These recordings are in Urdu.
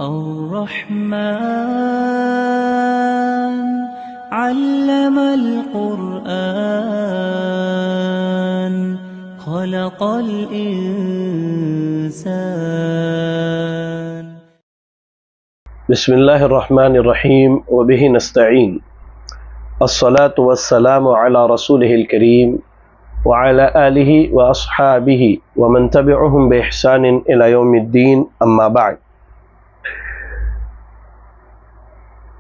الرحمن علم القرآن خلق الإنسان. بسم الله الرحمن الرحيم وبه نستعين. الصلاة والسلام على رسوله الكريم وعلى آله وأصحابه ومن تبعهم بإحسان إلى يوم الدين. أما بعد،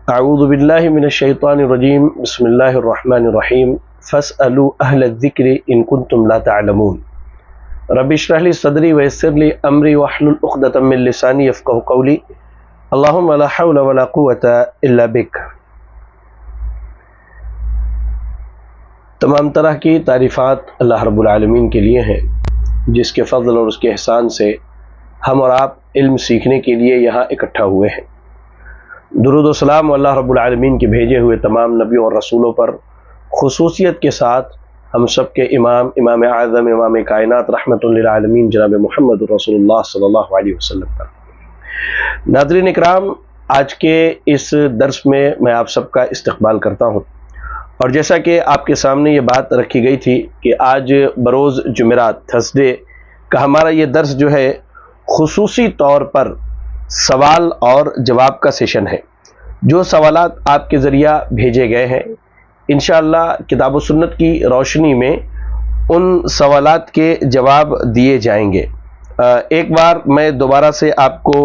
أعوذ بالله من الشيطان الرجيم. بسم الله الرحمن الرحيم. فاسألوا أهل الذكر إن كنتم لا تعلمون. رب اشرح لي صدري ويسر لي أمري واحلل عقدة من لساني يفقهوا قولي. اللهم لا حول ولا قوة إلا بك. تمام طرح کی تعریفات اللہ رب العالمین کے لیے ہیں، جس کے فضل اور اس کے احسان سے ہم اور آپ علم سیکھنے کے لیے یہاں اکٹھا ہوئے ہیں۔ درود و سلام اللہ رب العالمین کے بھیجے ہوئے تمام نبیوں اور رسولوں پر، خصوصیت کے ساتھ ہم سب کے امام اعظم امام کائنات رحمت للعالمین جناب محمد رسول اللہ صلی اللہ علیہ وسلم پر۔ ناظرین اکرام، آج کے اس درس میں آپ سب کا استقبال کرتا ہوں، اور جیسا کہ آپ کے سامنے یہ بات رکھی گئی تھی کہ آج بروز جمعرات تھرسڈے کا ہمارا یہ درس جو ہے خصوصی طور پر سوال اور جواب کا سیشن ہے۔ جو سوالات آپ کے ذریعہ بھیجے گئے ہیں، انشاءاللہ کتاب و سنت کی روشنی میں ان سوالات کے جواب دیے جائیں گے۔ ایک بار میں دوبارہ سے آپ کو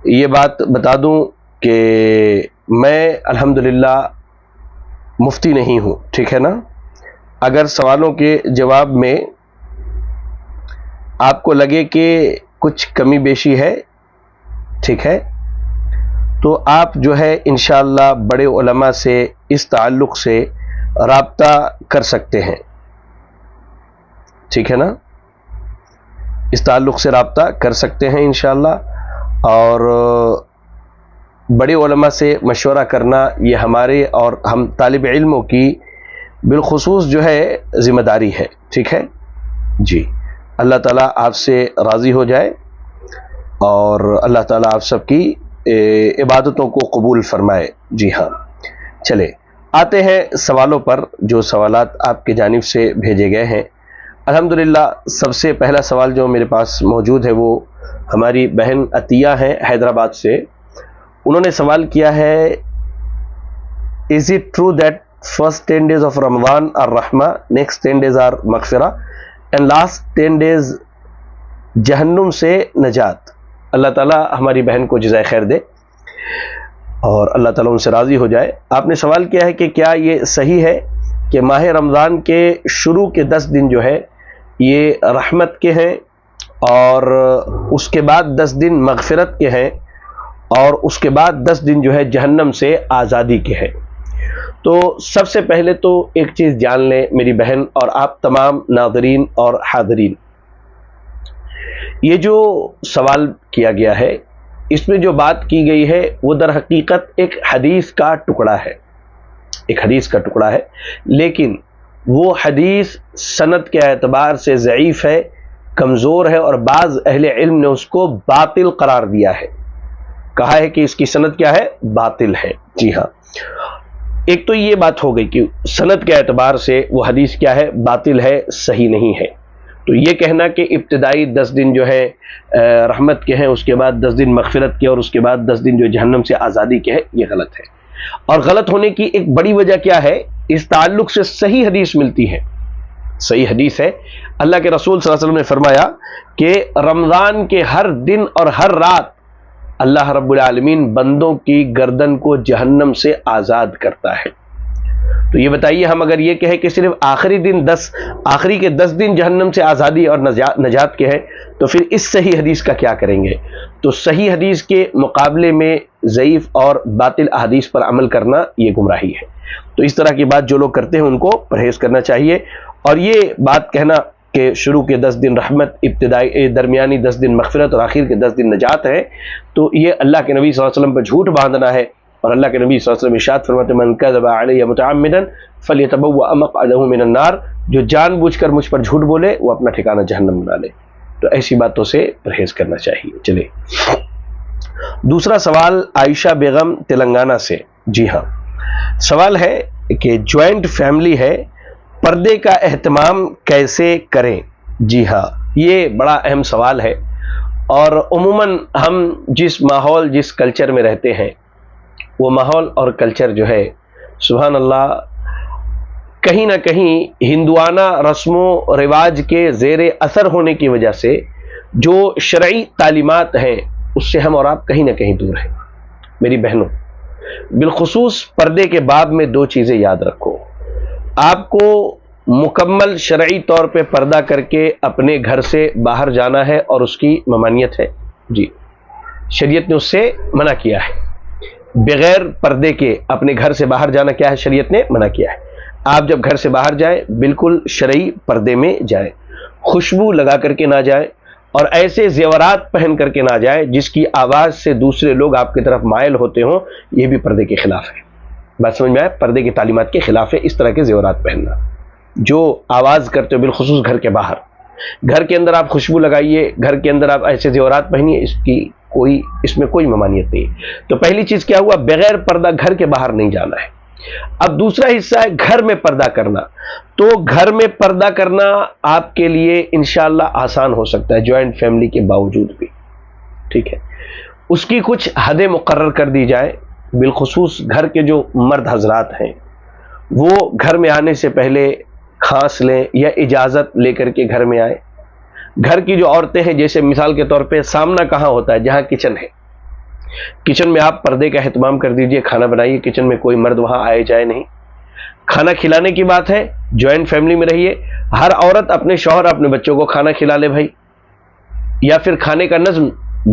یہ بات بتا دوں کہ میں الحمدللہ مفتی نہیں ہوں، ٹھیک ہے نا؟ اگر سوالوں کے جواب میں آپ کو لگے کہ کچھ کمی بیشی ہے، ٹھیک ہے، تو آپ جو ہے انشاءاللہ بڑے علماء سے اس تعلق سے رابطہ کر سکتے ہیں، ٹھیک ہے نا؟ اس تعلق سے رابطہ کر سکتے ہیں انشاءاللہ، اور بڑے علماء سے مشورہ کرنا یہ ہمارے اور ہم طالب علموں کی بالخصوص جو ہے ذمہ داری ہے، ٹھیک ہے جی۔ اللہ تعالیٰ آپ سے راضی ہو جائے اور اللہ تعالیٰ آپ سب کی عبادتوں کو قبول فرمائے۔ جی ہاں، چلے آتے ہیں سوالوں پر، جو سوالات آپ کی جانب سے بھیجے گئے ہیں۔ الحمدللہ سب سے پہلا سوال جو میرے پاس موجود ہے وہ ہماری بہن عطیہ ہیں حیدرآباد سے۔ انہوں نے سوال کیا ہے، Is it true that first 10 days of Ramadan are Rahma, next 10 days are Maghfirah and last 10 days جہنم سے نجات؟ اللہ تعالیٰ ہماری بہن کو جزائے خیر دے اور اللہ تعالیٰ ان سے راضی ہو جائے۔ آپ نے سوال کیا ہے کہ کیا یہ صحیح ہے کہ ماہ رمضان کے شروع کے 10 دن جو ہے یہ رحمت کے ہیں، اور اس کے بعد 10 دن مغفرت کے ہیں، اور اس کے بعد 10 دن جو ہے جہنم سے آزادی کے ہیں؟ تو سب سے پہلے تو ایک چیز جان لیں میری بہن اور آپ تمام ناظرین اور حاضرین، یہ جو سوال کیا گیا ہے اس میں جو بات کی گئی ہے وہ در حقیقت ایک حدیث کا ٹکڑا ہے، ایک حدیث کا ٹکڑا ہے، لیکن وہ حدیث سند کے اعتبار سے ضعیف ہے، کمزور ہے، اور بعض اہل علم نے اس کو باطل قرار دیا ہے، کہا ہے کہ اس کی سند کیا ہے؟ باطل ہے۔ جی ہاں، ایک تو یہ بات ہو گئی کہ سند کے اعتبار سے وہ حدیث کیا ہے؟ باطل ہے، صحیح نہیں ہے۔ تو یہ کہنا کہ ابتدائی 10 دن جو ہے رحمت کے ہیں، اس کے بعد 10 دن مغفرت کے، اور اس کے بعد 10 دن جو جہنم سے آزادی کے ہے، یہ غلط ہے۔ اور غلط ہونے کی ایک بڑی وجہ کیا ہے؟ اس تعلق سے صحیح حدیث ملتی ہے، صحیح حدیث ہے۔ اللہ کے رسول صلی اللہ علیہ وسلم نے فرمایا کہ رمضان کے ہر دن اور ہر رات اللہ رب العالمین بندوں کی گردن کو جہنم سے آزاد کرتا ہے۔ تو یہ بتائیے، ہم اگر یہ کہیں کہ صرف آخری کے 10 دن جہنم سے آزادی اور نجات کے ہیں، تو پھر اس صحیح حدیث کا کیا کریں گے؟ تو صحیح حدیث کے مقابلے میں ضعیف اور باطل احادیث پر عمل کرنا یہ گمراہی ہے۔ تو اس طرح کی بات جو لوگ کرتے ہیں ان کو پرہیز کرنا چاہیے، اور یہ بات کہنا کہ شروع کے 10 دن رحمت، ابتدائی درمیانی 10 دن مغفرت اور آخر کے 10 دن نجات ہے، تو یہ اللہ کے نبی صلی اللہ علیہ وسلم پر جھوٹ باندھنا ہے۔ اور اللہ کے نبی صلی اللہ علیہ وسلم ارشاد فرماتے ہیں، من کذب علی متعمدا فلیتبوأ مقعدہ من النار، جو جان بوجھ کر مجھ پر جھوٹ بولے وہ اپنا ٹھکانہ جہنم بنا لے۔ تو ایسی باتوں سے پرہیز کرنا چاہیے۔ چلے دوسرا سوال عائشہ بیگم تلنگانہ سے. جی ہاں، سوال ہے کہ جوائنٹ فیملی ہے، پردے کا اہتمام کیسے کریں؟ جی ہاں، یہ بڑا اہم سوال ہے، اور عموماً ہم جس ماحول جس کلچر میں رہتے ہیں وہ ماحول اور کلچر جو ہے سبحان اللہ کہیں نہ کہیں ہندوانہ رسم و رواج کے زیر اثر ہونے کی وجہ سے جو شرعی تعلیمات ہیں اس سے ہم اور آپ کہیں نہ کہیں دور ہیں. میری بہنوں، بالخصوص پردے کے باب میں دو چیزیں یاد رکھو. آپ کو مکمل شرعی طور پہ پردہ کر کے اپنے گھر سے باہر جانا ہے اور اس کی ممانعت ہے. جی، شریعت نے اس سے منع کیا ہے. بغیر پردے کے اپنے گھر سے باہر جانا کیا ہے؟ شریعت نے منع کیا ہے. آپ جب گھر سے باہر جائیں بالکل شرعی پردے میں جائیں، خوشبو لگا کر کے نہ جائیں، اور ایسے زیورات پہن کر کے نہ جائیں جس کی آواز سے دوسرے لوگ آپ کی طرف مائل ہوتے ہوں. یہ بھی پردے کے خلاف ہے. بات سمجھ میں آئے؟ پردے کی تعلیمات کے خلاف ہے اس طرح کے زیورات پہننا جو آواز کرتے ہو، بالخصوص گھر کے باہر. گھر کے اندر آپ خوشبو لگائیے، گھر کے اندر آپ ایسے زیورات پہنیے، اس میں کوئی ممانعت نہیں. تو پہلی چیز کیا ہوا؟ بغیر پردہ گھر کے باہر نہیں جانا ہے. اب دوسرا حصہ ہے گھر میں پردہ کرنا. تو گھر میں پردہ کرنا آپ کے لیے انشاءاللہ آسان ہو سکتا ہے جوائنٹ فیملی کے باوجود بھی. ٹھیک ہے، اس کی کچھ حدیں مقرر کر دی جائے. بالخصوص گھر کے جو مرد حضرات ہیں وہ گھر میں آنے سے پہلے کھانس لیں یا اجازت لے کر کے گھر میں آئے. گھر کی جو عورتیں ہیں، جیسے مثال کے طور پہ سامنا کہاں ہوتا ہے؟ جہاں کچن ہے، کچن میں آپ پردے کا اہتمام کر دیجئے. کھانا بنائیے، کچن میں کوئی مرد وہاں آئے جائے نہیں. کھانا کھلانے کی بات ہے، جوائنٹ فیملی میں رہیے، ہر عورت اپنے شوہر اپنے بچوں کو کھانا کھلا لے بھائی، یا پھر کھانے کا نظم،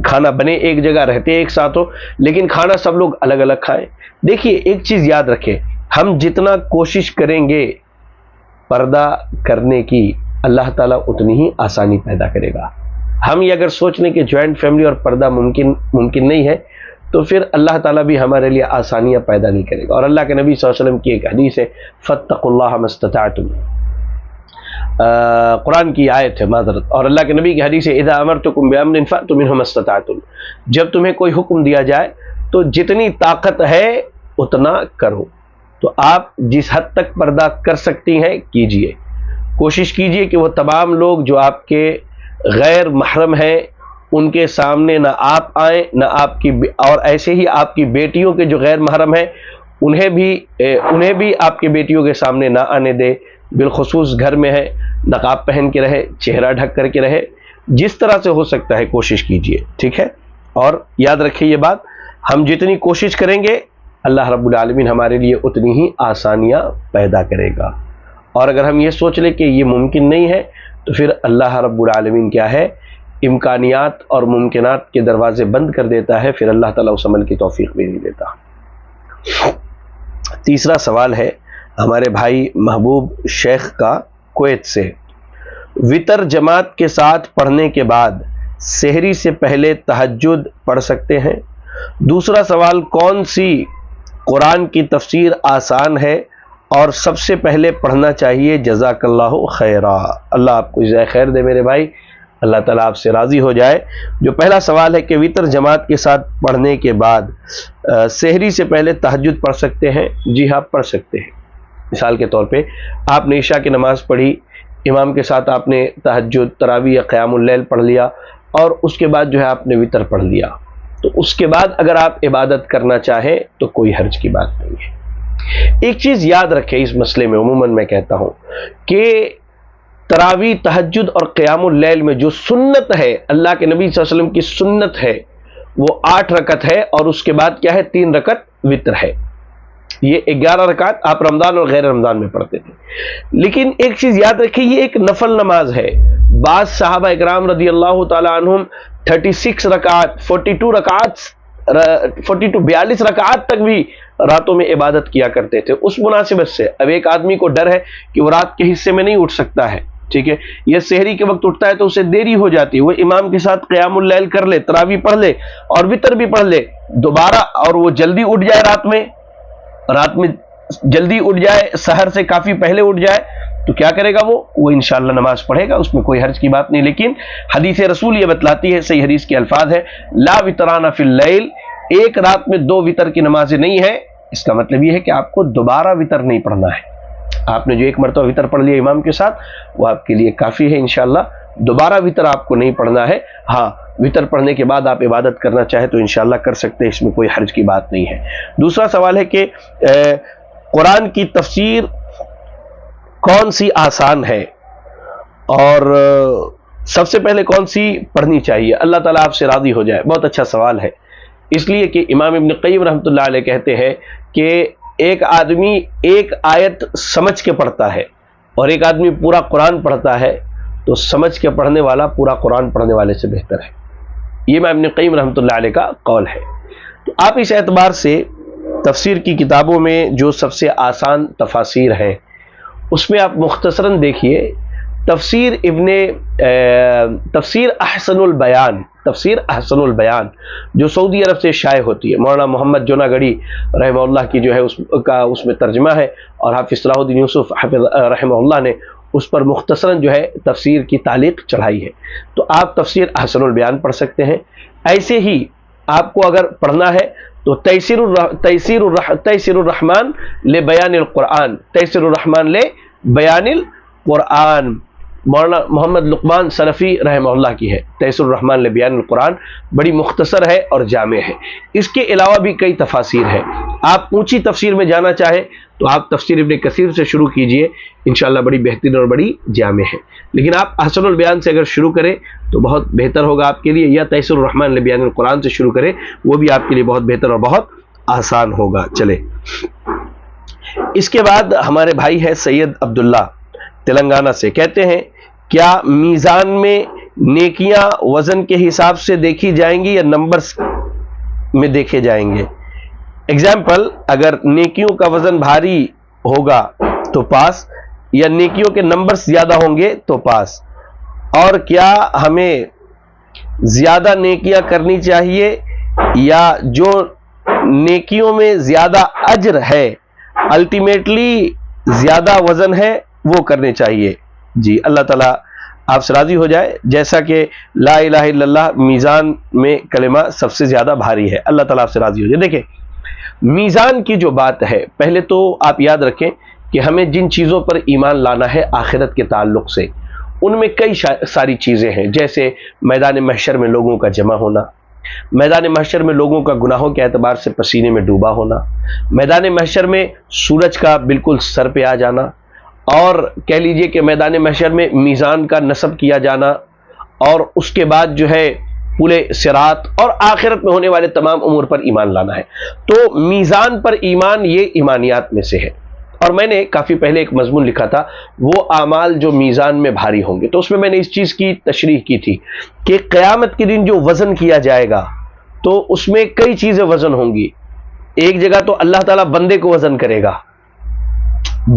کھانا بنے ایک جگہ، رہتے ایک ساتھ ہو، لیکن کھانا سب لوگ الگ الگ کھائیں. دیکھیے ایک چیز یاد رکھیں، ہم جتنا کوشش کریں گے پردہ کرنے کی، اللہ تعالیٰ اتنی ہی آسانی پیدا کرے گا. ہم یہ اگر سوچ لیں کہ جوائنٹ فیملی اور پردہ ممکن نہیں ہے تو پھر اللہ تعالیٰ بھی ہمارے لیے آسانیاں پیدا نہیں کرے گا. اور اللہ کے نبی صلی اللہ علیہ وسلم کی ایک حدیث ہے، فَاتَّقُوا اللَّهَ مَا اسْتَطَعْتُمْ، قرآن کی آیت ہے معذرت، اور اللہ کے نبی کی حدیث ہے اِذَا أَمَرْتُكُمْ بِأَمْرٍ فَأْتُوا مِنْهُ مَا اسْتَطَعْتُمْ، جب تمہیں کوئی حکم دیا جائے تو جتنی طاقت ہے اتنا کرو. تو آپ جس حد تک پردہ کر سکتی ہیں کیجئے. کوشش کیجئے کہ وہ تمام لوگ جو آپ کے غیر محرم ہیں ان کے سامنے نہ آپ آئیں، نہ آپ کی، اور ایسے ہی آپ کی بیٹیوں کے جو غیر محرم ہیں انہیں بھی آپ کی بیٹیوں کے سامنے نہ آنے دے. بالخصوص گھر میں ہے نقاب پہن کے رہے، چہرہ ڈھک کر کے رہے، جس طرح سے ہو سکتا ہے کوشش کیجئے. ٹھیک ہے، اور یاد رکھیے یہ بات، ہم جتنی کوشش کریں گے اللہ رب العالمین ہمارے لیے اتنی ہی آسانیاں پیدا کرے گا. اور اگر ہم یہ سوچ لیں کہ یہ ممکن نہیں ہے تو پھر اللہ رب العالمین کیا ہے، امکانیات اور ممکنات کے دروازے بند کر دیتا ہے، پھر اللہ تعالیٰ اس عمل کی توفیق بھی نہیں دیتا. تیسرا سوال ہے ہمارے بھائی محبوب شیخ کا کویت سے، وتر جماعت کے ساتھ پڑھنے کے بعد سحری سے پہلے تہجد پڑھ سکتے ہیں؟ دوسرا سوال، کون سی قرآن کی تفسیر آسان ہے اور سب سے پہلے پڑھنا چاہیے؟ جزاک اللہ خیرا. اللہ آپ کو جزائے خیر دے میرے بھائی، اللہ تعالیٰ آپ سے راضی ہو جائے. جو پہلا سوال ہے کہ وتر جماعت کے ساتھ پڑھنے کے بعد سحری سے پہلے تہجد پڑھ سکتے ہیں؟ جی ہاں پڑھ سکتے ہیں. مثال کے طور پہ آپ نے عشاء کی نماز پڑھی، امام کے ساتھ آپ نے تہجد، تراویح یا قیام اللیل پڑھ لیا، اور اس کے بعد جو ہے آپ نے وتر پڑھ لیا، تو اس کے بعد اگر آپ عبادت کرنا چاہیں تو کوئی حرج کی بات نہیں ہے. ایک چیز یاد رکھیں اس مسئلے میں، عموماً میں کہتا ہوں کہ تراویح، تہجد اور قیام اللیل میں جو سنت ہے، اللہ کے نبی صلی اللہ علیہ وسلم کی سنت ہے، وہ 8 رکعت ہے، اور اس کے بعد کیا ہے، 3 رکعت وتر ہے. یہ 11 رکعت آپ رمضان اور غیر رمضان میں پڑھتے تھے. لیکن ایک چیز یاد رکھیں، یہ ایک نفل نماز ہے. بعض صحابہ اکرام رضی اللہ تعالی عنہم 36 رکعت، 42 رکعات تک بھی راتوں میں عبادت کیا کرتے تھے. اس مناسبت سے اب ایک آدمی کو ڈر ہے کہ وہ رات کے حصے میں نہیں اٹھ سکتا ہے، ٹھیک ہے، یہ سحری کے وقت اٹھتا ہے تو اسے دیری ہو جاتی ہے، وہ امام کے ساتھ قیام اللیل کر لے، تراویح پڑھ لے اور وتر بھی پڑھ لے دوبارہ، اور وہ جلدی اٹھ جائے، رات میں جلدی اٹھ جائے، سحر سے کافی پہلے اٹھ جائے، تو کیا کرے گا وہ انشاءاللہ نماز پڑھے گا، اس میں کوئی حرج کی بات نہیں. لیکن حدیث رسول یہ بتلاتی ہے، صحیح حدیث کے الفاظ ہے لا وتران فی اللیل، ایک رات میں 2 وطر کی نمازیں نہیں ہیں. اس کا مطلب یہ ہے کہ آپ کو دوبارہ وطر نہیں پڑھنا ہے. آپ نے جو ایک مرتبہ وطر پڑھ لیا امام کے ساتھ وہ آپ کے لیے کافی ہے انشاءاللہ. دوبارہ وطر آپ کو نہیں پڑھنا ہے. ہاں وطر پڑھنے کے بعد آپ عبادت کرنا چاہے تو انشاءاللہ کر سکتے ہیں، اس میں کوئی حرج کی بات نہیں ہے. دوسرا سوال ہے کہ قرآن کی تفسیر کون سی آسان ہے اور سب سے پہلے کون سی پڑھنی چاہیے؟ اللہ تعالیٰ آپ سے راضی ہو جائے. بہت اچھا سوال ہے، اس لیے کہ امام ابن قیم رحمۃ اللہ علیہ کہتے ہیں کہ ایک آدمی ایک آیت سمجھ کے پڑھتا ہے اور ایک آدمی پورا قرآن پڑھتا ہے تو سمجھ کے پڑھنے والا پورا قرآن پڑھنے والے سے بہتر ہے. یہ امام ابن قیم رحمۃ اللہ علیہ کا قول ہے. تو آپ اس اعتبار سے تفسیر کی کتابوں میں جو سب سے آسان تفاسیر ہیں اس میں آپ مختصراً دیکھیے تفسیر احسن البیان جو سعودی عرب سے شائع ہوتی ہے. مولانا محمد جوناگڑی رحمہ اللہ کی جو ہے اس میں ترجمہ ہے، اور حافظ صلاح الدین یوسف حافظ رحمہ اللہ نے اس پر مختصراً جو ہے تفسیر کی تعلیق چڑھائی ہے. تو آپ تفسیر احسن البیان پڑھ سکتے ہیں. ایسے ہی آپ کو اگر پڑھنا ہے تو تیسیر الرحمن لے بیان القرآن، تیسیر الرحمن لے بیان القرآن مولانا محمد لقمان سلفی رحمہ اللہ کی ہے. تیسیر الرحمن لے بیان القرآن بڑی مختصر ہے اور جامع ہے. اس کے علاوہ بھی کئی تفاسیر ہیں. آپ اونچی تفسیر میں جانا چاہیں تو آپ تفسیر ابن کثیر سے شروع کیجئے، انشاءاللہ بڑی بہترین اور بڑی جامع ہے. لیکن آپ احسن البیان سے اگر شروع کریں تو بہت بہتر ہوگا آپ کے لیے، یا تیسیر الرحمن لے بیان القرآن سے شروع کریں، وہ بھی آپ کے لیے بہت بہتر اور بہت آسان ہوگا. چلے اس کے بعد ہمارے بھائی ہے سید عبداللہ تلنگانہ سے، کہتے ہیں کیا میزان میں نیکیاں وزن کے حساب سے دیکھی جائیں گی یا نمبرز میں دیکھے جائیں گے؟ ایگزامپل، اگر نیکیوں کا وزن بھاری ہوگا تو پاس، یا نیکیوں کے نمبرز زیادہ ہوں گے تو پاس. اور کیا ہمیں زیادہ نیکیاں کرنی چاہیے یا جو نیکیوں میں زیادہ اجر ہے الٹیمیٹلی زیادہ وزن ہے وہ کرنے چاہیے؟ جی اللہ تعالیٰ آپ سے راضی ہو جائے. جیسا کہ لا الہ الا اللہ میزان میں کلمہ سب سے زیادہ بھاری ہے، اللہ تعالیٰ آپ سے راضی ہو جائے. دیکھیں میزان کی جو بات ہے، پہلے تو آپ یاد رکھیں کہ ہمیں جن چیزوں پر ایمان لانا ہے آخرت کے تعلق سے، ان میں کئی ساری چیزیں ہیں. جیسے میدان محشر میں لوگوں کا جمع ہونا، میدان محشر میں لوگوں کا گناہوں کے اعتبار سے پسینے میں ڈوبا ہونا، میدان محشر میں سورج کا بالکل سر پہ آ جانا، اور کہہ لیجئے کہ میدان محشر میں میزان کا نصب کیا جانا، اور اس کے بعد جو ہے پورے صراط اور آخرت میں ہونے والے تمام امور پر ایمان لانا ہے. تو میزان پر ایمان یہ ایمانیات میں سے ہے. اور میں نے کافی پہلے ایک مضمون لکھا تھا وہ اعمال جو میزان میں بھاری ہوں گے، تو اس میں میں نے اس چیز کی تشریح کی تھی کہ قیامت کے دن جو وزن کیا جائے گا تو اس میں کئی چیزیں وزن ہوں گی. ایک جگہ تو اللہ تعالیٰ بندے کو وزن کرے گا،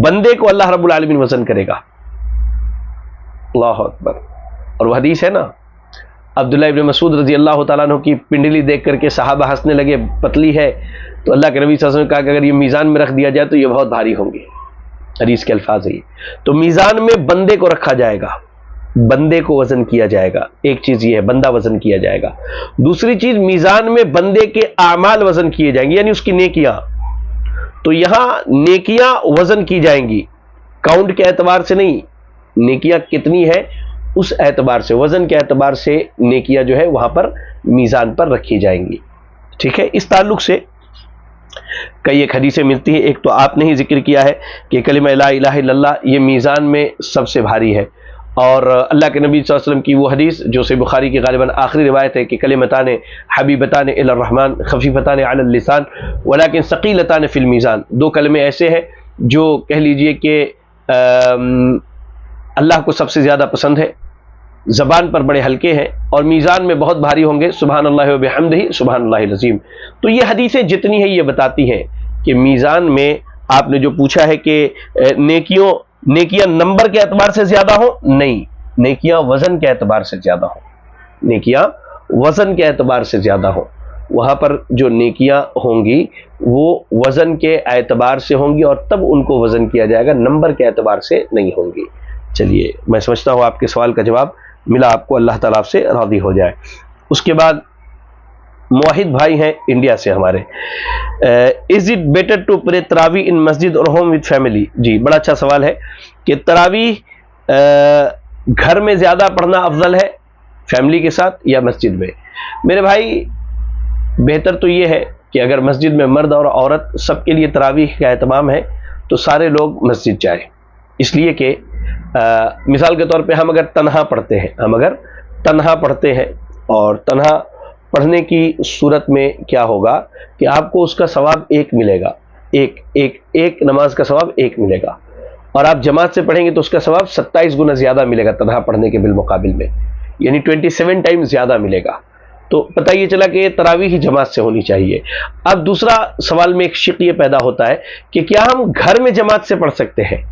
بندے کو اللہ رب العالمین وزن کرے گا. اللہ اکبر. اور وہ حدیث ہے نا، عبداللہ ابن مسعود رضی اللہ تعالیٰ عنہ کی پنڈلی دیکھ کر کے صحابہ ہنسنے لگے، پتلی ہے، تو اللہ کے نبی صلی اللہ علیہ وسلم نے کہا کہ اگر یہ میزان میں رکھ دیا جائے تو یہ بہت بھاری ہوں گے. حدیث کے الفاظ ہے یہ. تو میزان میں بندے کو رکھا جائے گا، بندے کو وزن کیا جائے گا. ایک چیز یہ ہے بندہ وزن کیا جائے گا. دوسری چیز میزان میں بندے کے اعمال وزن کیے جائیں گے، یعنی اس کی نیکیاں. تو یہاں نیکیاں وزن کی جائیں گی، کاؤنٹ کے اعتبار سے نہیں، نیکیاں کتنی ہے اس اعتبار سے، وزن کے اعتبار سے نیکیاں جو ہے وہاں پر میزان پر رکھی جائیں گی. ٹھیک ہے. اس تعلق سے کئی ایک حدیثیں ملتی ہیں. ایک تو آپ نے ہی ذکر کیا ہے کہ کلمہ لا الہ الا اللہ یہ میزان میں سب سے بھاری ہے، اور اللہ کے نبی صلی اللہ علیہ وسلم کی وہ حدیث جو صحیح بخاری کی غالباً آخری روایت ہے کہ کلمتان حبیبتان الی الرحمن خفیفتان علی اللسان ولکن ثقیلتان فی المیزان. 2 کلمے ایسے ہیں جو کہہ لیجئے کہ اللہ کو سب سے زیادہ پسند ہے، زبان پر بڑے ہلکے ہیں اور میزان میں بہت بھاری ہوں گے. سبحان اللہ و بحمدہ سبحان اللہ العظیم. تو یہ حدیثیں جتنی ہیں یہ بتاتی ہیں کہ میزان میں آپ نے جو پوچھا ہے کہ نیکیاں نمبر کے اعتبار سے زیادہ ہوں، نہیں، نیکیاں وزن کے اعتبار سے زیادہ ہوں، نیکیاں وزن کے اعتبار سے زیادہ ہوں. وہاں پر جو نیکیاں ہوں گی وہ وزن کے اعتبار سے ہوں گی، اور تب ان کو وزن کیا جائے گا، نمبر کے اعتبار سے نہیں ہوں گی۔ چلیے، میں سمجھتا ہوں آپ کے سوال کا جواب ملا آپ کو، اللہ تعالیٰ آپ سے راضی ہو جائے۔ اس کے بعد موحد بھائی ہیں انڈیا سے ہمارے، is it better to pray تراویح ان مسجد اور ہوم وتھ فیملی؟ جی بڑا اچھا سوال ہے کہ تراویح گھر میں زیادہ پڑھنا افضل ہے فیملی کے ساتھ یا مسجد میں؟ میرے بھائی بہتر تو یہ ہے کہ اگر مسجد میں مرد اور عورت سب کے لیے تراویح کا اہتمام ہے تو سارے لوگ مسجد جائیں، اس لیے کہ مثال کے طور پہ ہم اگر تنہا پڑھتے ہیں اور تنہا پڑھنے کی صورت میں کیا ہوگا کہ آپ کو اس کا ثواب ایک ملے گا، ایک نماز کا ثواب ایک ملے گا، اور آپ جماعت سے پڑھیں گے تو اس کا ثواب 27 گنا زیادہ ملے گا تنہا پڑھنے کے بالمقابل میں، یعنی 27 ٹائم زیادہ ملے گا۔ تو پتہ یہ چلا کہ یہ تراویح ہی جماعت سے ہونی چاہیے۔ اب دوسرا سوال میں ایک شق یہ پیدا ہوتا ہے کہ کیا ہم گھر میں جماعت سے پڑھ سکتے ہیں؟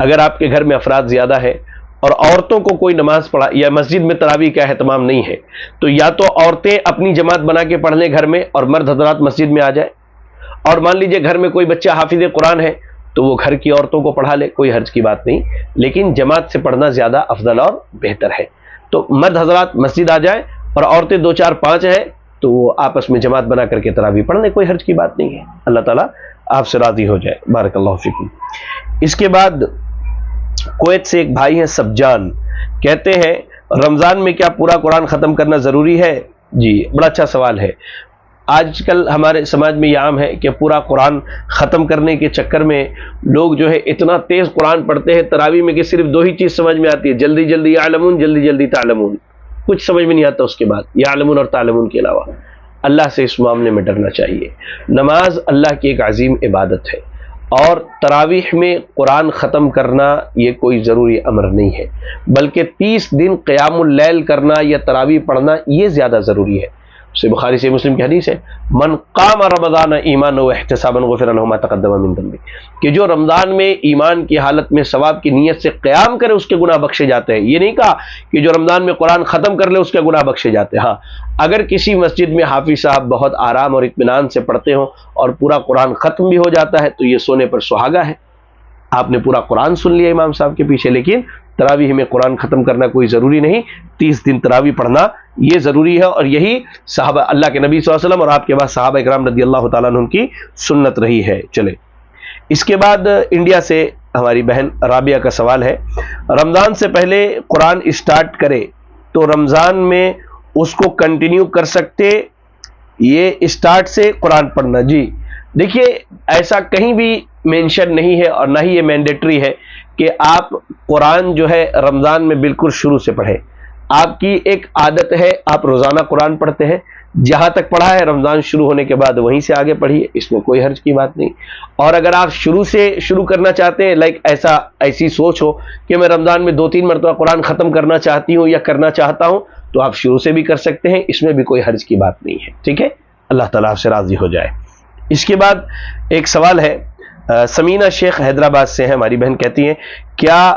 اگر آپ کے گھر میں افراد زیادہ ہے اور عورتوں کو کوئی نماز پڑھا یا مسجد میں تراویح کا اہتمام نہیں ہے، تو یا تو عورتیں اپنی جماعت بنا کے پڑھ لیں گھر میں اور مرد حضرات مسجد میں آ جائیں، اور مان لیجئے گھر میں کوئی بچہ حافظ قرآن ہے تو وہ گھر کی عورتوں کو پڑھا لے، کوئی حرج کی بات نہیں، لیکن جماعت سے پڑھنا زیادہ افضل اور بہتر ہے۔ تو مرد حضرات مسجد آ جائیں اور عورتیں 2 4 5 ہیں تو وہ آپس میں جماعت بنا کر کے تراویح پڑھ لیں، کوئی حرج کی بات نہیں ہے۔ اللہ تعالیٰ آپ سے راضی ہو جائے، بارک اللہ فیکم۔ اس کے بعد کویت سے ایک بھائی ہیں سبجان، کہتے ہیں رمضان میں کیا پورا قرآن ختم کرنا ضروری ہے؟ جی بڑا اچھا سوال ہے۔ آج کل ہمارے سماج میں یہ عام ہے کہ پورا قرآن ختم کرنے کے چکر میں لوگ جو ہے اتنا تیز قرآن پڑھتے ہیں تراویح میں کہ صرف 2 ہی چیز سمجھ میں آتی ہے، جلدی جلدی یعلمون، جلدی جلدی تعلمون، کچھ سمجھ میں نہیں آتا اس کے بعد یعلمون اور تعلمون کے علاوہ۔ اللہ سے اس معاملے میں ڈرنا چاہیے۔ نماز اللہ کی ایک عظیم عبادت ہے، اور تراویح میں قرآن ختم کرنا یہ کوئی ضروری امر نہیں ہے، بلکہ 30 دن قیام اللیل کرنا یا تراویح پڑھنا یہ زیادہ ضروری ہے۔ سے بخاری سے مسلم کی حدیث ہے، من قام رمضان ایمانا واحتسابا غفر له ما تقدم من ذنبه، کہ جو رمضان میں ایمان کی حالت میں ثواب کی نیت سے قیام کرے اس کے گناہ بخشے جاتے ہیں۔ یہ نہیں کہا کہ جو رمضان میں قرآن ختم کر لے اس کے گناہ بخشے جاتے ہیں۔ ہاں، اگر کسی مسجد میں حافظ صاحب بہت آرام اور اطمینان سے پڑھتے ہوں اور پورا قرآن ختم بھی ہو جاتا ہے تو یہ سونے پر سہاگا ہے، آپ نے پورا قرآن سن لیا امام صاحب کے پیچھے، لیکن تراویح میں قرآن ختم کرنا کوئی ضروری نہیں، 30 دن تراویح پڑھنا یہ ضروری ہے، اور یہی صحابہ اللہ کے نبی صلی اللہ علیہ وسلم اور آپ کے بعد صحابہ اکرام رضی اللہ تعالیٰ عنہ کی سنت رہی ہے۔ چلے، اس کے بعد انڈیا سے ہماری بہن رابعہ کا سوال ہے، رمضان سے پہلے قرآن اسٹارٹ کرے تو رمضان میں اس کو کنٹینیو کر سکتے؟ یہ اسٹارٹ سے قرآن پڑھنا، جی دیکھیے ایسا کہیں بھی مینشن نہیں ہے اور نہ ہی یہ مینڈیٹری ہے کہ آپ قرآن جو ہے رمضان میں بالکل شروع سے پڑھیں۔ آپ کی ایک عادت ہے، آپ روزانہ قرآن پڑھتے ہیں، جہاں تک پڑھا ہے رمضان شروع ہونے کے بعد وہیں سے آگے پڑھیے، اس میں کوئی حرج کی بات نہیں۔ اور اگر آپ شروع سے شروع کرنا چاہتے ہیں، ایسی سوچ ہو کہ میں رمضان میں 2-3 مرتبہ قرآن ختم کرنا چاہتی ہوں یا کرنا چاہتا ہوں، تو آپ شروع سے بھی کر سکتے ہیں، اس میں بھی کوئی حرج کی بات نہیں ہے، ٹھیک ہے؟ اللہ تعالیٰ آپ سے راضی ہو جائے۔ اس کے بعد ایک سوال ہے، سمینہ شیخ حیدرآباد سے ہیں ہماری بہن، کہتی ہیں کیا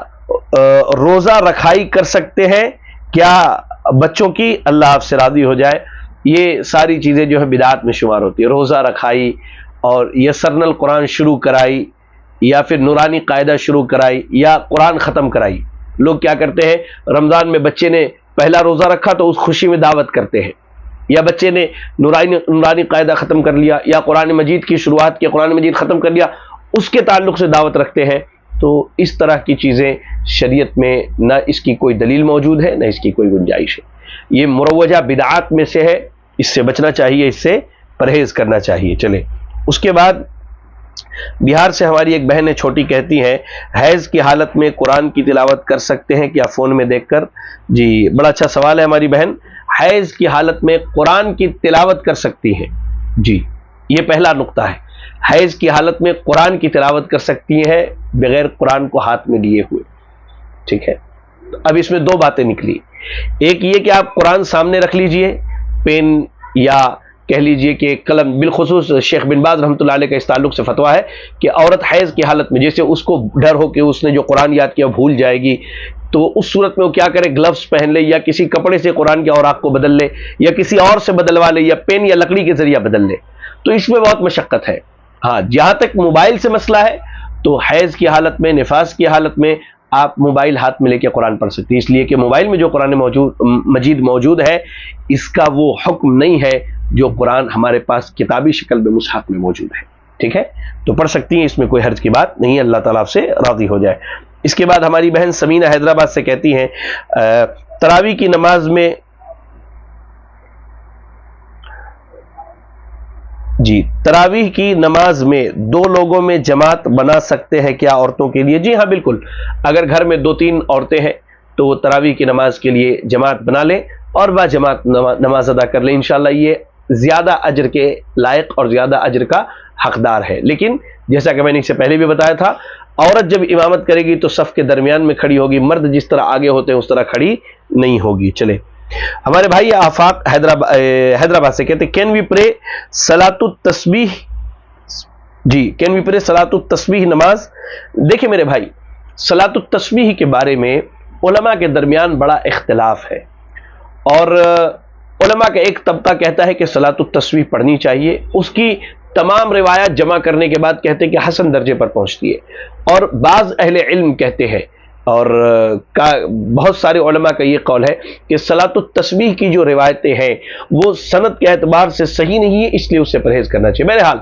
روزہ رکھائی کر سکتے ہیں کیا بچوں کی؟ اللہ آپ سے راضی ہو جائے۔ یہ ساری چیزیں جو ہے بدعات میں شمار ہوتی ہے، روزہ رکھائی اور یسرن القرآن شروع کرائی یا پھر نورانی قاعدہ شروع کرائی یا قرآن ختم کرائی۔ لوگ کیا کرتے ہیں، رمضان میں بچے نے پہلا روزہ رکھا تو اس خوشی میں دعوت کرتے ہیں، یا بچے نے نورانی قاعدہ ختم کر لیا یا قرآن مجید کی شروعات کی قرآن مجید ختم کر لیا، اس کے تعلق سے دعوت رکھتے ہیں۔ تو اس طرح کی چیزیں شریعت میں نہ اس کی کوئی دلیل موجود ہے نہ اس کی کوئی گنجائش ہے، یہ مروجہ بدعات میں سے ہے، اس سے بچنا چاہیے، اس سے پرہیز کرنا چاہیے۔ چلے، اس کے بعد بہار سے ہماری ایک بہن ہے چھوٹی، کہتی ہیں حیض کی حالت میں قرآن کی تلاوت کر سکتے ہیں کیا فون میں دیکھ کر؟ جی بڑا اچھا سوال ہے ہماری بہن، حیض کی حالت میں قرآن کی تلاوت کر سکتی ہیں؟ جی یہ پہلا نقطہ ہے، حیض کی حالت میں قرآن کی تلاوت کر سکتی ہیں بغیر قرآن کو ہاتھ میں لیے ہوئے، ٹھیک ہے؟ اب اس میں 2 باتیں نکلی، ایک یہ کہ آپ قرآن سامنے رکھ لیجئے، پین یا کہہ لیجئے کہ قلم، بالخصوص شیخ بن باز رحمۃ اللہ علیہ کا اس تعلق سے فتویٰ ہے کہ عورت حیض کی حالت میں جیسے اس کو ڈر ہو کہ اس نے جو قرآن یاد کیا بھول جائے گی، تو اس صورت میں وہ کیا کرے, گلوز پہن لے یا کسی کپڑے سے قرآن کے اوراق کو بدل لے یا کسی اور سے بدلوا لے یا پین یا لکڑی کے ذریعہ بدل لے, تو اس میں بہت مشقت ہے. ہاں جہاں تک موبائل سے مسئلہ ہے تو حیض کی حالت میں, نفاس کی حالت میں آپ موبائل ہاتھ میں لے کے قرآن پڑھ سکتے ہیں, اس لیے کہ موبائل میں جو قرآن مجید موجود ہے اس کا وہ حکم نہیں ہے جو قرآن ہمارے پاس کتابی شکل میں مصحف میں موجود ہے. ٹھیک ہے, تو پڑھ سکتی ہیں, اس میں کوئی حرج کی بات نہیں ہے, اللہ تعالیٰ آپ سے راضی ہو جائے. اس کے بعد ہماری بہن سمینہ حیدرآباد سے کہتی ہیں تراویح کی نماز میں جی تراویح کی نماز میں 2 لوگوں میں جماعت بنا سکتے ہیں کیا عورتوں کے لیے؟ جی ہاں بالکل, اگر گھر میں 2-3 عورتیں ہیں تو وہ تراویح کی نماز کے لیے جماعت بنا لیں اور با جماعت نماز ادا کر لیں. انشاءاللہ یہ زیادہ اجر کے لائق اور زیادہ اجر کا حقدار ہے. لیکن جیسا کہ میں نے اس سے پہلے بھی بتایا تھا, عورت جب امامت کرے گی تو صف کے درمیان میں کھڑی ہوگی, مرد جس طرح آگے ہوتے ہیں اس طرح کھڑی نہیں ہوگی. چلے ہمارے بھائی آفاق حیدرآباد سے کہتے ہیں کین وی پرے صلاۃ التسبیح, جی کین وی پرے صلاۃ التسبیح نماز. دیکھیں میرے بھائی, صلاۃ التسبیح کے بارے میں علماء کے درمیان بڑا اختلاف ہے, اور علماء کا ایک طبقہ کہتا ہے کہ صلاۃ التسبیح پڑھنی چاہیے, اس کی تمام روایات جمع کرنے کے بعد کہتے ہیں کہ حسن درجے پر پہنچتی ہے, اور بعض اہل علم کہتے ہیں اور بہت سارے علماء کا یہ قول ہے کہ صلاۃ التسبیح کی جو روایتیں ہیں وہ سند کے اعتبار سے صحیح نہیں ہے, اس لیے اس سے پرہیز کرنا چاہیے. بہرحال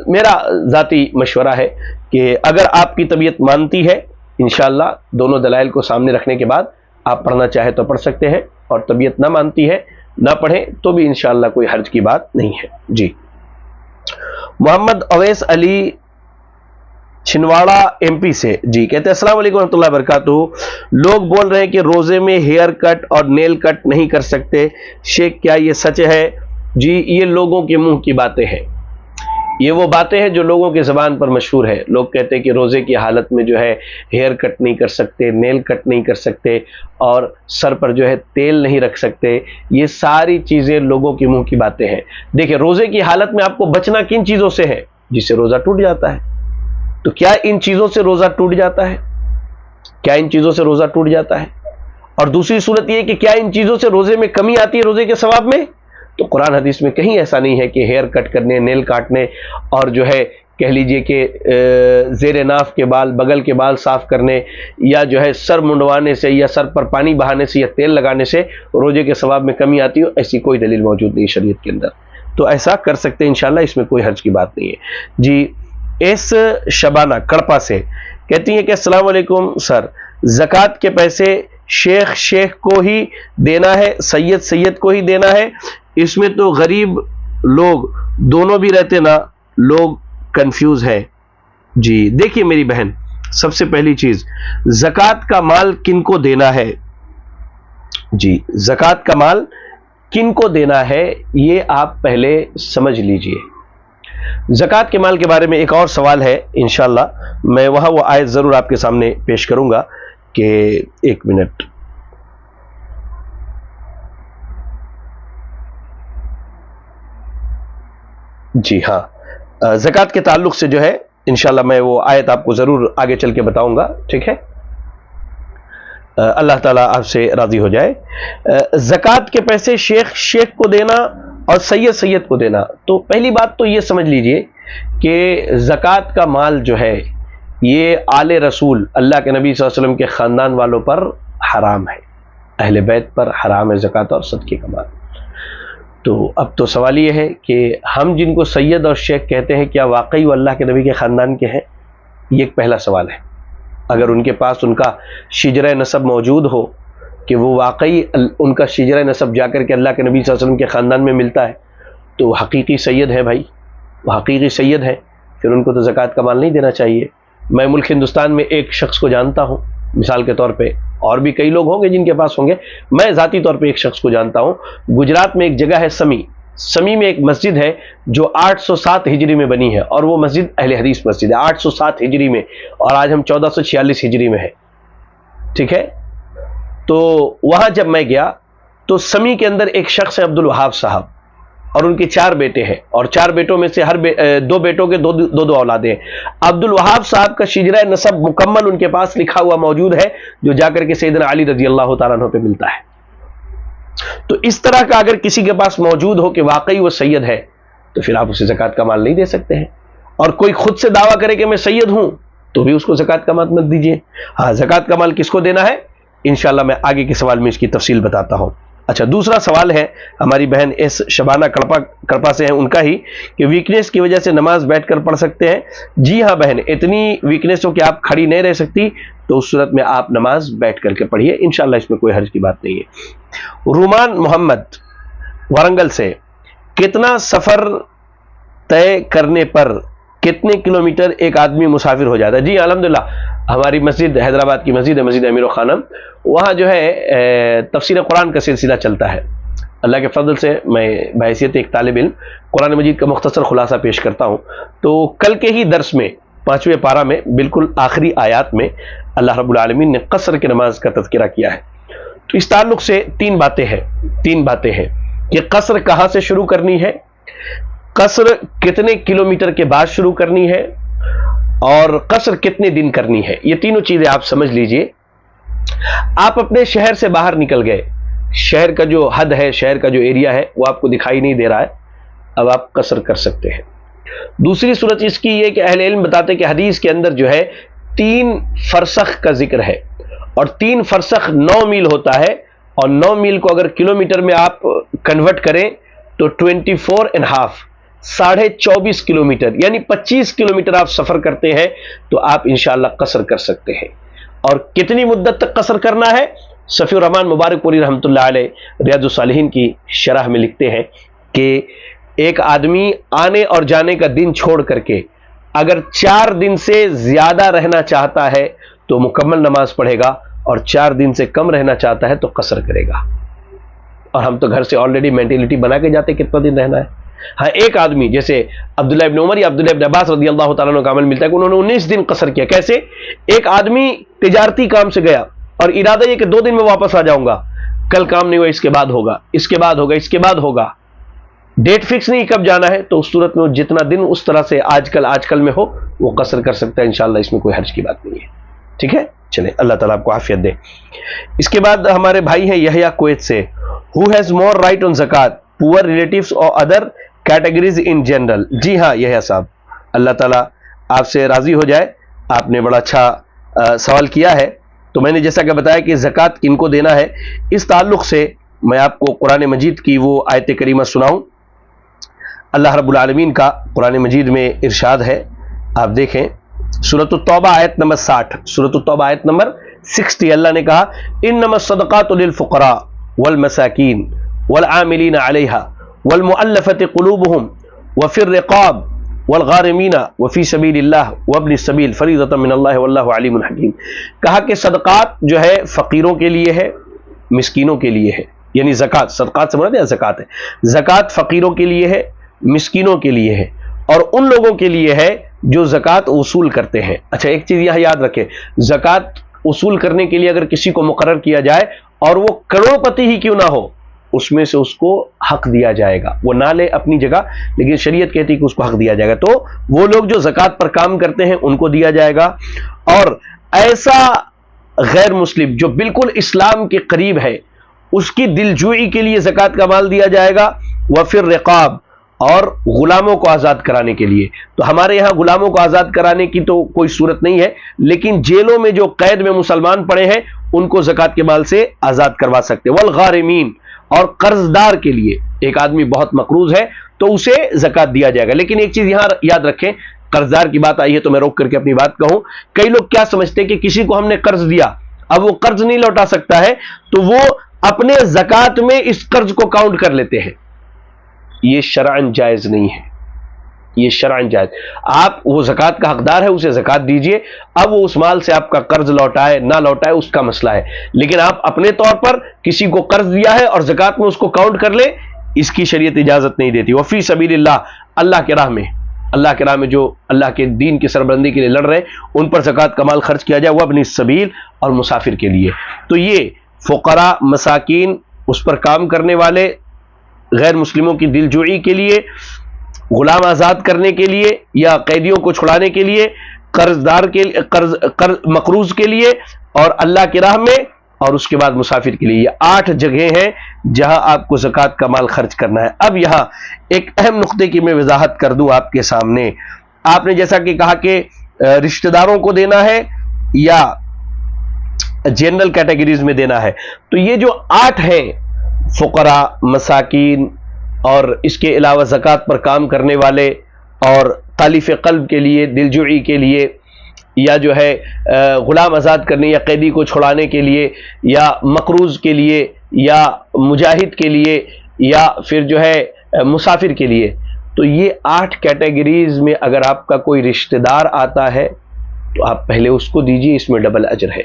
میرا ذاتی مشورہ ہے کہ اگر آپ کی طبیعت مانتی ہے, انشاءاللہ دونوں دلائل کو سامنے رکھنے کے بعد آپ پڑھنا چاہے تو پڑھ سکتے ہیں, اور طبیعت نہ مانتی ہے نہ پڑھیں تو بھی انشاءاللہ کوئی حرج کی بات نہیں ہے. جی محمد اویس علی چھنواڑا ایم پی سے جی کہتے ہیں السلام علیکم ورحمۃ اللہ وبرکاتہ, لوگ بول رہے ہیں کہ روزے میں ہیئر کٹ اور نیل کٹ نہیں کر سکتے, شیخ کیا یہ سچ ہے؟ جی یہ لوگوں کے منہ کی باتیں ہیں, یہ وہ باتیں ہیں جو لوگوں کے زبان پر مشہور ہے. لوگ کہتے ہیں کہ روزے کی حالت میں جو ہے ہیئر کٹ نہیں کر سکتے, نیل کٹ نہیں کر سکتے, اور سر پر جو ہے تیل نہیں رکھ سکتے. یہ ساری چیزیں لوگوں کے منہ کی باتیں ہیں. دیکھیں روزے کی حالت میں آپ کو بچنا کن چیزوں سے ہے؟ جس سے روزہ ٹوٹ جاتا ہے. تو کیا ان چیزوں سے روزہ ٹوٹ جاتا ہے؟ کیا ان چیزوں سے روزہ ٹوٹ جاتا ہے؟ اور دوسری صورت یہ کہ کیا ان چیزوں سے روزے میں کمی آتی ہے روزے کے ثواب میں؟ تو قرآن حدیث میں کہیں ایسا نہیں ہے کہ ہیئر کٹ کرنے, نیل کاٹنے اور جو ہے کہہ لیجئے کہ زیر ناف کے بال, بغل کے بال صاف کرنے, یا جو ہے سر منڈوانے سے یا سر پر پانی بہانے سے یا تیل لگانے سے روزے کے ثواب میں کمی آتی ہو, ایسی کوئی دلیل موجود نہیں شریعت کے اندر. تو ایسا کر سکتے ہیں انشاءاللہ, اس میں کوئی حرج کی بات نہیں ہے. جی ایس شبانہ کڑپا سے کہتی ہیں کہ السلام علیکم سر, زکوٰۃ کے پیسے شیخ کو ہی دینا ہے, سید کو ہی دینا ہے؟ اس میں تو غریب لوگ دونوں بھی رہتے نا, لوگ کنفیوز ہے. جی دیکھیے میری بہن, سب سے پہلی چیز زکوٰۃ کا مال کن کو دینا ہے؟ جی زکوٰۃ کا مال کن کو دینا ہے یہ آپ پہلے سمجھ لیجئے. زکوٰۃ کے مال کے بارے میں ایک اور سوال ہے, انشاءاللہ میں وہاں وہ آیت ضرور آپ کے سامنے پیش کروں گا کہ ایک منٹ. جی ہاں, زکوٰۃ کے تعلق سے جو ہے انشاءاللہ میں وہ آیت آپ کو ضرور آگے چل کے بتاؤں گا. ٹھیک ہے, اللہ تعالیٰ آپ سے راضی ہو جائے. زکوٰۃ کے پیسے شیخ کو دینا اور سید کو دینا, تو پہلی بات تو یہ سمجھ لیجئے کہ زکوٰۃ کا مال جو ہے یہ آل رسول اللہ کے نبی صلی اللہ علیہ وسلم کے خاندان والوں پر حرام ہے, اہل بیت پر حرام ہے زکوٰۃ اور صدقے کا مال. تو اب تو سوال یہ ہے کہ ہم جن کو سید اور شیخ کہتے ہیں کیا واقعی وہ اللہ کے نبی کے خاندان کے ہیں؟ یہ ایک پہلا سوال ہے. اگر ان کے پاس ان کا شجرہ نسب موجود ہو کہ وہ واقعی ان کا شجرہ نسب جا کر کے اللہ کے نبی صلی اللہ علیہ وسلم کے خاندان میں ملتا ہے تو حقیقی سید ہے بھائی, وہ حقیقی سید ہے, پھر ان کو تو زکوٰۃ کا مال نہیں دینا چاہیے. میں ملک ہندوستان میں ایک شخص کو جانتا ہوں مثال کے طور پہ, اور بھی کئی لوگ ہوں گے جن کے پاس ہوں گے, میں ذاتی طور پہ ایک شخص کو جانتا ہوں. گجرات میں ایک جگہ ہے سمی میں ایک مسجد ہے جو 807 ہجری میں بنی ہے, اور وہ مسجد اہل حدیث مسجد ہے 807 ہجری میں, اور آج ہم 1446 ہجری میں ہے. ٹھیک ہے, تو وہاں جب میں گیا تو سمی کے اندر ایک شخص ہے عبد الوہاب صاحب, اور ان کے 4 بیٹے ہیں، اور 4 بیٹوں میں سے ہر 2 بیٹوں کے دو اولادیں ہیں۔ عبد الوہاب صاحب کا شجرہ نسب مکمل ان کے پاس لکھا ہوا موجود ہے، جو جا کر کے سیدنا علی رضی اللہ تعالیٰ عنہ پہ ملتا ہے۔ تو اس طرح کا اگر کسی کے پاس موجود ہو کہ واقعی وہ سید ہے، تو پھر آپ اسے زکوٰۃ کا مال نہیں دے سکتے ہیں۔ اور کوئی خود سے دعویٰ کرے کہ میں سید ہوں، تو بھی اس کو زکوٰۃ کا مال مت دیجیے۔ ہاں، زکوٰۃ کا مال کس کو دینا ہے، انشاءاللہ میں آگے کے سوال میں اس کی تفصیل بتاتا ہوں۔ اچھا، دوسرا سوال ہے ہماری بہن ایس شبانہ کڑپا سے ہے، ان کا ہی، کہ ویکنیس کی وجہ سے نماز بیٹھ کر پڑھ سکتے ہیں؟ جی ہاں بہن، اتنی ویکنیس ہو کہ آپ کھڑی نہیں رہ سکتی، تو اس صورت میں آپ نماز بیٹھ کر کے پڑھیے، انشاءاللہ اس میں کوئی حرج کی بات نہیں ہے۔ رومان محمد ورنگل سے، کتنا سفر طے کرنے پر کتنے کلومیٹر ایک آدمی مسافر ہو جاتا ہے؟ جی الحمدللہ، ہماری مسجد حیدرآباد کی مسجد ہے، مسجد امیر و خانم، وہاں جو ہے تفسیر قرآن کا سلسلہ چلتا ہے۔ اللہ کے فضل سے میں بحیثیت ایک طالب علم قرآن مجید کا مختصر خلاصہ پیش کرتا ہوں۔ تو کل کے ہی درس میں 5ویں پارہ میں بالکل آخری آیات میں اللہ رب العالمین نے قصر کی نماز کا تذکرہ کیا ہے۔ تو اس تعلق سے 3 باتیں ہیں کہ قصر کہاں سے شروع کرنی ہے، قصر کتنے کلومیٹر کے بعد شروع کرنی ہے، اور قصر کتنے دن کرنی ہے۔ یہ تینوں چیزیں آپ سمجھ لیجئے۔ آپ اپنے شہر سے باہر نکل گئے، شہر کا جو حد ہے، شہر کا جو ایریا ہے، وہ آپ کو دکھائی نہیں دے رہا ہے، اب آپ قصر کر سکتے ہیں۔ دوسری صورت اس کی یہ کہ اہل علم بتاتے کہ حدیث کے اندر جو ہے 3 فرسخ کا ذکر ہے، اور 3 فرسخ 9 میل ہوتا ہے، اور 9 میل کو اگر کلومیٹر میں آپ کنورٹ کریں تو 24.5 24.5 کلومیٹر، یعنی 25 کلومیٹر آپ سفر کرتے ہیں، تو آپ انشاءاللہ قصر کر سکتے ہیں۔ اور کتنی مدت تک قصر کرنا ہے؟ صفی الرحمن مبارک پوری رحمۃ اللہ علیہ ریاض الصالحین کی شرح میں لکھتے ہیں کہ ایک آدمی آنے اور جانے کا دن چھوڑ کر کے اگر 4 دن سے زیادہ رہنا چاہتا ہے تو مکمل نماز پڑھے گا، اور 4 دن سے کم رہنا چاہتا ہے تو قصر کرے گا۔ اور ہم تو گھر سے آلریڈی مینٹلٹی بنا کے جاتے کتنا دن رہنا ہے۔ ہاں، ایک آدمی جیسے عبداللہ ابن عمر یا عبداللہ ابن عباس رضی اللہ تعالیٰ عنہ کا عمل ملتا ہے کہ انہوں نے 19 دن قصر کیا۔ کیسے؟ ایک آدمی تجارتی کام سے گیا اور ارادہ یہ کہ 2 دن میں واپس آ جاؤں گا، کل کام نہیں ہوا، اس کے بعد ہوگا، اس کے بعد ہوگا، اس کے بعد ہوگا، ڈیٹ فکس نہیں کب جانا ہے، تو اس صورت میں جتنا دن اس طرح سے آج کل میں ہو وہ قصر کر سکتا ہے، انشاءاللہ اس میں کوئی حرج کی بات نہیں ہے۔ ٹھیک ہے، چلیں، اللہ تعالیٰ آپ کو عافیت دے۔ اس کے بعد ہمارے بھائی ہیں یحییٰ کویت سے، who has more right on zakat, poor relatives or other categories in general؟ جی ہاں یحییٰ صاحب، اللہ تعالیٰ آپ سے راضی ہو جائے، آپ نے بڑا اچھا سوال کیا ہے۔ تو میں نے جیسا کہ بتایا کہ زکوٰۃ کن کو دینا ہے، اس تعلق سے میں آپ کو قرآن مجید کی وہ آیت کریمہ سناؤں۔ اللہ رب العالمین کا قرآن مجید میں ارشاد ہے، آپ دیکھیں سورۃ التوبہ آیت نمبر 60، سورۃ التوبہ آیت نمبر 60، اللہ نے کہا انما الصدقات للفقراء والمساکین والعاملین علیہا والمؤلفۃ قلوبہم وفی الرقاب والغارمین وفی سبیل اللہ وابن السبیل فریضۃ من اللہ واللہ علیم حکیم۔ کہا کہ صدقات جو ہے فقیروں کے لیے ہے، مسکینوں کے لیے ہے، یعنی زکوٰۃ، صدقات سے مراد ہے زکوٰۃ ہے، زکوٰۃ فقیروں کے لیے ہے، مسکینوں کے لیے ہے، اور ان لوگوں کے لیے ہے جو زکوٰۃ وصول کرتے ہیں۔ اچھا، ایک چیز یہاں یاد رکھیں، زکوٰۃ وصول کرنے کے لیے اگر کسی کو مقرر کیا جائے اور وہ کروڑ پتی ہی کیوں نہ ہو، اس میں سے اس کو حق دیا جائے گا، وہ نہ لے اپنی جگہ، لیکن شریعت کہتی ہے کہ اس کو حق دیا جائے گا۔ تو وہ لوگ جو زکوٰۃ پر کام کرتے ہیں ان کو دیا جائے گا، اور ایسا غیر مسلم جو بالکل اسلام کے قریب ہے اس کی دلجوئی کے لیے زکوٰۃ کا مال دیا جائے گا، وفی الرقاب، اور غلاموں کو آزاد کرانے کے لیے۔ تو ہمارے یہاں غلاموں کو آزاد کرانے کی تو کوئی صورت نہیں ہے، لیکن جیلوں میں جو قید میں مسلمان پڑے ہیں ان کو زکوٰۃ کے مال سے آزاد کروا سکتے۔ والغارمین، اور قرض دار کے لیے، ایک آدمی بہت مقروض ہے تو اسے زکوٰۃ دیا جائے گا۔ لیکن ایک چیز یہاں یاد رکھیں، قرض دار کی بات آئی ہے تو میں روک کر کے اپنی بات کہوں، کئی لوگ کیا سمجھتے ہیں کہ کسی کو ہم نے قرض دیا، اب وہ قرض نہیں لوٹا سکتا ہے تو وہ اپنے زکوٰۃ میں اس قرض کو کاؤنٹ کر لیتے ہیں۔ یہ شرعاً جائز نہیں ہے، یہ شرعاً جائز۔ آپ وہ زکوٰۃ کا حقدار ہے، اسے زکوٰۃ دیجئے، اب وہ اس مال سے آپ کا قرض لوٹائے نہ لوٹائے اس کا مسئلہ ہے، لیکن آپ اپنے طور پر کسی کو قرض دیا ہے اور زکوٰۃ میں اس کو کاؤنٹ کر لے، اس کی شریعت اجازت نہیں دیتی۔ وفی سبیل اللہ، اللہ کے راہ میں جو اللہ کے دین کی سربلندی کے لیے لڑ رہے ہیں ان پر زکوٰۃ کا مال خرچ کیا جائے، وہ اپنی سبیل اور مسافر کے لیے۔ تو یہ فقراء، مساکین، اس پر کام کرنے والے، غیر مسلموں کی دل جوئی کے لیے، غلام آزاد کرنے کے لیے یا قیدیوں کو چھڑانے کے لیے، قرض مقروض کے لیے اور اللہ کی راہ میں، اور اس کے بعد مسافر کے لیے. یہ 8 جگہیں ہیں جہاں آپ کو زکوٰۃ کا مال خرچ کرنا ہے. اب یہاں ایک اہم نقطے کی میں وضاحت کر دوں آپ کے سامنے. آپ نے جیسا کہ کہا کہ رشتہ داروں کو دینا ہے یا جنرل کیٹیگریز میں دینا ہے، تو یہ جو 8 ہیں، فقراء، مساکین، اور اس کے علاوہ زکوٰۃ پر کام کرنے والے، اور تالیف قلب کے لیے، دلجوئی کے لیے، یا جو ہے غلام آزاد کرنے یا قیدی کو چھڑانے کے لیے، یا مقروض کے لیے، یا مجاہد کے لیے، یا پھر جو ہے مسافر کے لیے، تو یہ 8 کیٹیگریز میں اگر آپ کا کوئی رشتہ دار آتا ہے تو آپ پہلے اس کو دیجیے، اس میں ڈبل اجر ہے.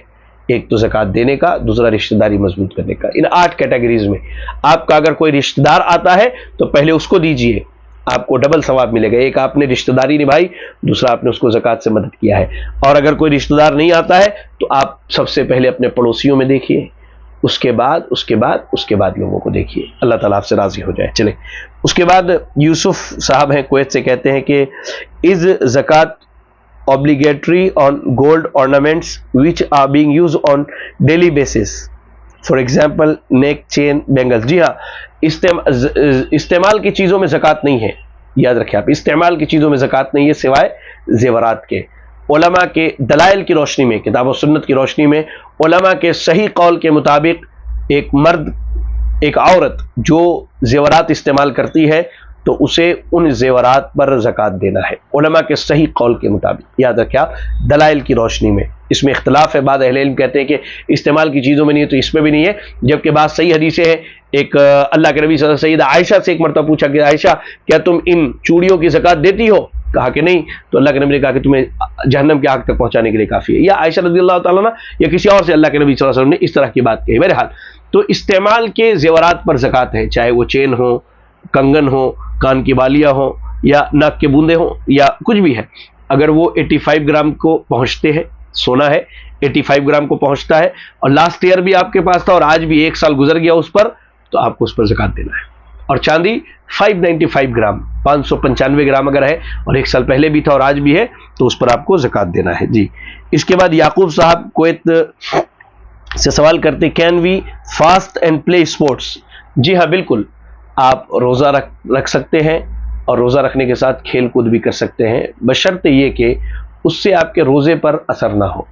ایک تو زکوٰۃ دینے کا، دوسرا رشتہ داری مضبوط کرنے کا. ان 8 کیٹیگریز میں آپ کا اگر کوئی رشتہ دار آتا ہے تو پہلے اس کو دیجیے، آپ کو ڈبل ثواب ملے گا. ایک آپ نے رشتہ داری نبھائی، دوسرا آپ نے اس کو زکوٰۃ سے مدد کیا ہے. اور اگر کوئی رشتہ دار نہیں آتا ہے تو آپ سب سے پہلے اپنے پڑوسیوں میں دیکھیے، اس کے بعد لوگوں کو دیکھیے. اللہ تعالیٰ آپ سے راضی ہو جائے. چلیں، اس کے بعد یوسف صاحب ہیں کویت سے، کہتے ہیں کہ از زکوٰۃ obligatory on gold ornaments which are being used on daily basis, for example neck chain, bangles. جی ہاں، استعمال کی چیزوں میں زکوٰۃ نہیں ہے. یاد رکھیں آپ، استعمال کی چیزوں میں زکوٰۃ نہیں ہے سوائے زیورات کے. علماء کے دلائل کی روشنی میں، کتاب و سنت کی روشنی میں، علماء کے صحیح قول کے مطابق ایک مرد، ایک عورت جو زیورات استعمال کرتی ہے تو اسے ان زیورات پر زکوٰۃ دینا ہے، علماء کے صحیح قول کے مطابق. یاد رکھیں آپ، دلائل کی روشنی میں. اس میں اختلاف ہے، بعض اہل علم کہتے ہیں کہ استعمال کی چیزوں میں نہیں ہے تو اس میں بھی نہیں ہے، جبکہ بعض صحیح حدیثیں ہیں. ایک اللہ کے نبی صلی اللہ علیہ وسلم سیدہ عائشہ سے ایک مرتبہ پوچھا کہ عائشہ کیا تم ان چوڑیوں کی زکوٰۃ دیتی ہو؟ کہا کہ نہیں. تو اللہ کے نبی نے کہا کہ تمہیں جہنم کے آگ تک پہنچانے کے لیے کافی ہے. یا عائشہ رضی اللہ تعالیٰ عنہ یا کسی اور سے اللہ کے نبی صلی اللہ علیہ وسلم نے اس طرح کی بات کہی. بہرحال تو استعمال کے زیورات پر زکوٰۃ ہے، چاہے وہ چین ہو، کنگن ہو، کان کی بالیاں ہوں، یا ناک کے بوندے ہوں، یا کچھ بھی ہے. اگر وہ 85 گرام کو پہنچتے ہیں، سونا ہے 85 گرام کو پہنچتا ہے، اور لاسٹ ایئر بھی آپ کے پاس تھا اور آج بھی 1 سال گزر گیا اس پر، تو آپ کو اس پر زکوٰۃ دینا ہے. اور چاندی 595 گرام 595 گرام اگر ہے اور 1 سال پہلے بھی تھا اور آج بھی ہے تو اس پر آپ کو زکوٰۃ دینا ہے. جی، اس کے بعد یعقوب صاحب کویت سے سوال کرتے، can we fast and play sports? جی ہاں، بالکل، آپ روزہ رکھ سکتے ہیں اور روزہ رکھنے کے ساتھ کھیل کود بھی کر سکتے ہیں، بشرط یہ کہ اس سے آپ کے روزے پر اثر نہ ہو،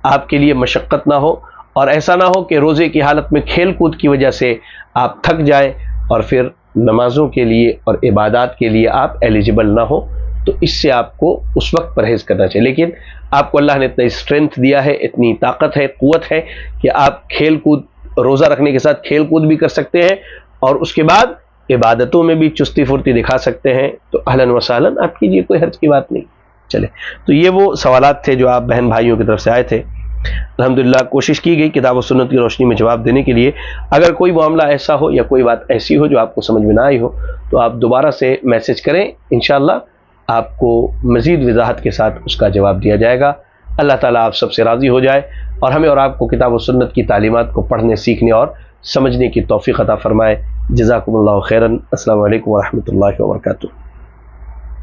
آپ کے لیے مشقت نہ ہو، اور ایسا نہ ہو کہ روزے کی حالت میں کھیل کود کی وجہ سے آپ تھک جائیں اور پھر نمازوں کے لیے اور عبادات کے لیے آپ ایلیجیبل نہ ہو. تو اس سے آپ کو اس وقت پرہیز کرنا چاہیے. لیکن آپ کو اللہ نے اتنا اسٹرینتھ دیا ہے، اتنی طاقت ہے، قوت ہے کہ آپ کھیل کود، روزہ رکھنے کے ساتھ کھیل کود بھی کر سکتے ہیں اور اس کے بعد عبادتوں میں بھی چستی پھرتی دکھا سکتے ہیں. تو اہلاً و سہلاً، آپ کیجیے، کوئی حرج کی بات نہیں. چلے، تو یہ وہ سوالات تھے جو آپ بہن بھائیوں کی طرف سے آئے تھے. الحمدللہ کوشش کی گئی کتاب و سنت کی روشنی میں جواب دینے کے لیے. اگر کوئی معاملہ ایسا ہو یا کوئی بات ایسی ہو جو آپ کو سمجھ میں نہ آئی ہو تو آپ دوبارہ سے میسج کریں، انشاءاللہ آپ کو مزید وضاحت کے ساتھ اس کا جواب دیا جائے گا. اللہ تعالیٰ آپ سب سے راضی ہو جائے اور ہمیں اور آپ کو کتاب و سنت کی تعلیمات کو پڑھنے، سیکھنے اور سمجھنے کی توفیق عطا فرمائے. جزاکم اللہ خیراً. السلام علیکم ورحمۃ اللہ وبرکاتہ.